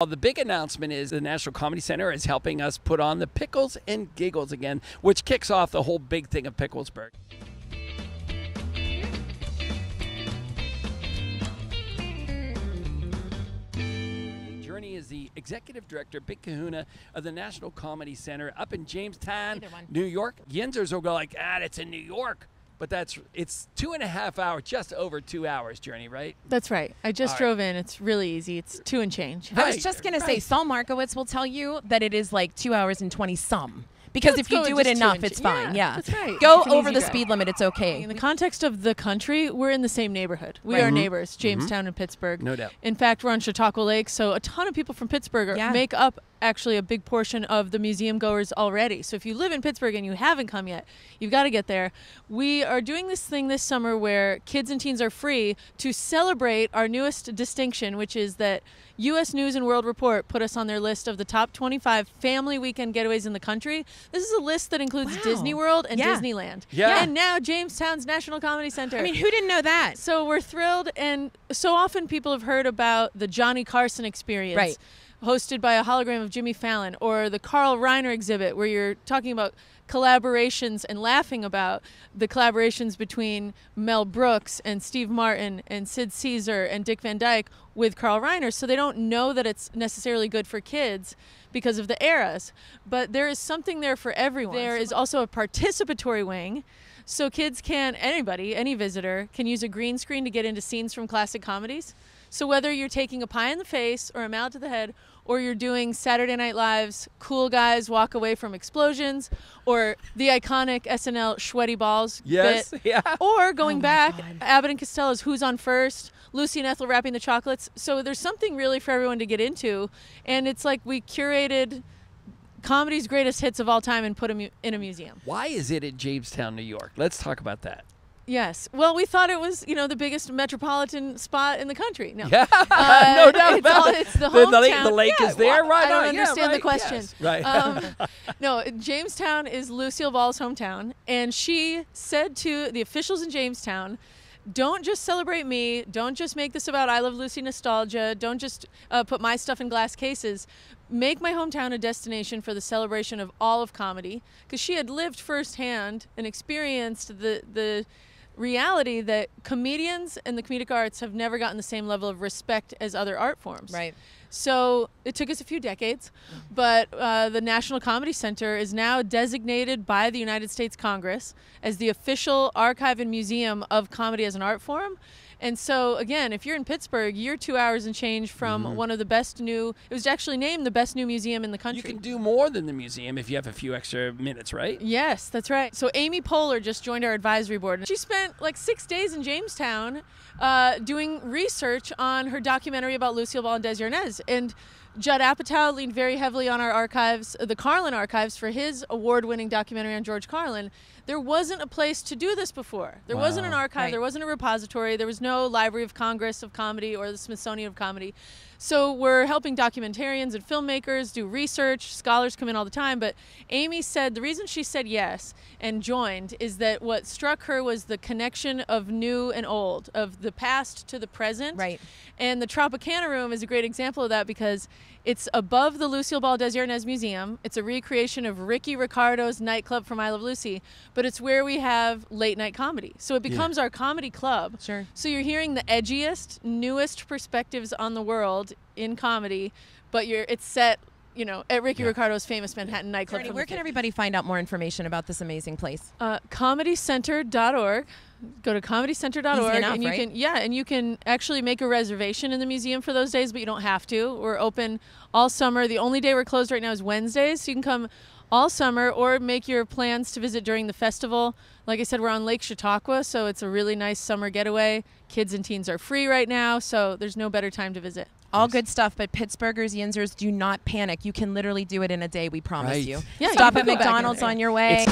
Well, the big announcement is the National Comedy Center is helping us put on the Pickles and Giggles again, which kicks off the whole big thing of Picklesburg. Journey is the executive director, big kahuna of the National Comedy Center up in Jamestown, New York. Yinzers will go like, it's in New York. But it's 2.5 hours, just over 2 hours journey, right? That's right. I just drove in. It's really easy. It's 2 and change. I was just going to say, Saul Markowitz will tell you that it is like 2 hours and 20 some. Because if you do it enough, it's fine. Yeah, that's right. Go over the speed limit. It's okay. In the context of the country, we're in the same neighborhood. We are neighbors, Jamestown and Pittsburgh. No doubt. In fact, we're on Chautauqua Lake, so a ton of people from Pittsburgh make up actually a big portion of the museum goers already. So if you live in Pittsburgh and you haven't come yet, you've got to get there. We are doing this thing this summer where kids and teens are free to celebrate our newest distinction, which is that U.S. News and World Report put us on their list of the top 25 family weekend getaways in the country. This is a list that includes Disney World and Disneyland. Yeah. And now Jamestown's National Comedy Center. I mean, who didn't know that? So we're thrilled, and so often people have heard about the Johnny Carson experience. Hosted by a hologram of Jimmy Fallon, or the Carl Reiner exhibit where you're talking about collaborations and laughing about the collaborations between Mel Brooks and Steve Martin and Sid Caesar and Dick Van Dyke with Carl Reiner. So they don't know that it's necessarily good for kids because of the eras. But there is something there for everyone. There is also a participatory wing. So kids can, anybody, any visitor, can use a green screen to get into scenes from classic comedies. So whether you're taking a pie in the face or a mallet to the head, or you're doing Saturday Night Live's Cool Guys Walk Away from Explosions, or the iconic SNL Sweaty Balls bit, or going back, Abbott and Costello's Who's on First, Lucy and Ethel wrapping the chocolates. So there's something really for everyone to get into, and it's like we curated comedy's greatest hits of all time and put them in a museum. Why is it at Jamestown, New York? Let's talk about that. Yes. Well, we thought it was, the biggest metropolitan spot in the country. No, no doubt about it. It's the hometown. The lake is there, right? I don't understand the question. Yes, right. No, Jamestown is Lucille Ball's hometown, and she said to the officials in Jamestown, don't just celebrate me. Don't just make this about I Love Lucy nostalgia. Don't just put my stuff in glass cases. Make my hometown a destination for the celebration of all of comedy, because she had lived firsthand and experienced the reality that comedians and the comedic arts have never gotten the same level of respect as other art forms. Right. So it took us a few decades, but the National Comedy Center is now designated by the United States Congress as the official archive and museum of comedy as an art form. And so, again, if you're in Pittsburgh, you're 2 hours and change from one of the best new, it was actually named the best new museum in the country. You can do more than the museum if you have a few extra minutes, right? Yes, that's right. So Amy Poehler just joined our advisory board. She spent like 6 days in Jamestown doing research on her documentary about Lucille Ball and Desi Arnaz. And Judd Apatow leaned very heavily on our archives, the Carlin archives, for his award-winning documentary on George Carlin. There wasn't a place to do this before. There wasn't an archive. There wasn't a repository. There was no Library of Congress of Comedy or the Smithsonian of Comedy. So we're helping documentarians and filmmakers do research. Scholars come in all the time. But Amy said the reason she said yes and joined is that what struck her was the connection of new and old, of the past to the present. Right. And the Tropicana Room is a great example of that because it's above the Lucille Ball Desi Arnaz Museum. It's a recreation of Ricky Ricardo's nightclub from I Love Lucy, but it's where we have late night comedy. So it becomes our comedy club. Sure. So you're hearing the edgiest, newest perspectives on the world in comedy, but it's set, at Ricky Ricardo's famous Manhattan nightclub. Where can everybody find out more information about this amazing place? ComedyCenter.org. Go to ComedyCenter.org, enough, and you can actually make a reservation in the museum for those days, but you don't have to. We're open all summer. The only day we're closed right now is Wednesdays, so you can come all summer or make your plans to visit during the festival. Like I said, we're on Lake Chautauqua, so it's a really nice summer getaway. Kids and teens are free right now, so there's no better time to visit. All good stuff, but Pittsburghers, Yinzers, do not panic. You can literally do it in a day, we promise you. Yeah, Stop at McDonald's on your way.